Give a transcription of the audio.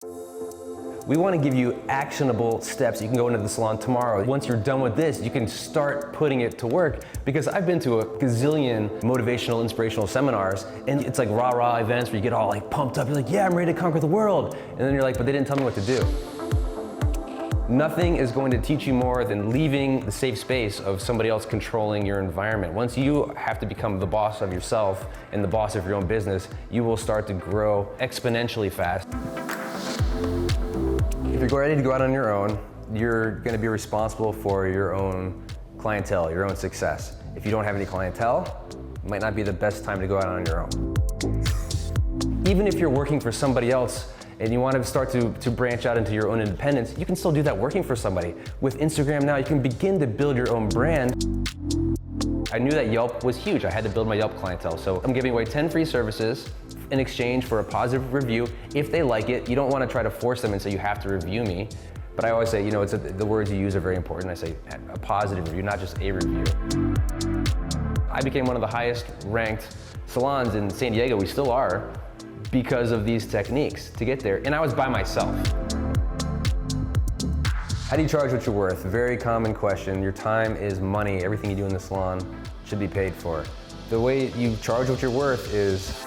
We want to give you actionable steps. You can go into the salon tomorrow. Once you're done with this, you can start putting it to work, because I've been to a gazillion motivational, inspirational seminars, and it's like rah-rah events where you get all like pumped up. You're like, yeah, I'm ready to conquer the world. And then you're like, but they didn't tell me what to do. Nothing is going to teach you more than leaving the safe space of somebody else controlling your environment. Once you have to become the boss of yourself and the boss of your own business, you will start to grow exponentially fast. If you're ready to go out on your own, you're going to be responsible for your own clientele, your own success. If you don't have any clientele, it might not be the best time to go out on your own. Even if you're working for somebody else and you want to start to branch out into your own independence, you can still do that working for somebody. With Instagram now, you can begin to build your own brand. I knew that Yelp was huge. I had to build my Yelp clientele. So I'm giving away 10 free services in exchange for a positive review. If they like it, you don't want to try to force them and say you have to review me. But I always say, you know, the words you use are very important. I say a positive review, not just a review. I became one of the highest ranked salons in San Diego. We still are, because of these techniques to get there. And I was by myself. How do you charge what you're worth? Very common question. Your time is money. Everything you do in the salon should be paid for. The way you charge what you're worth is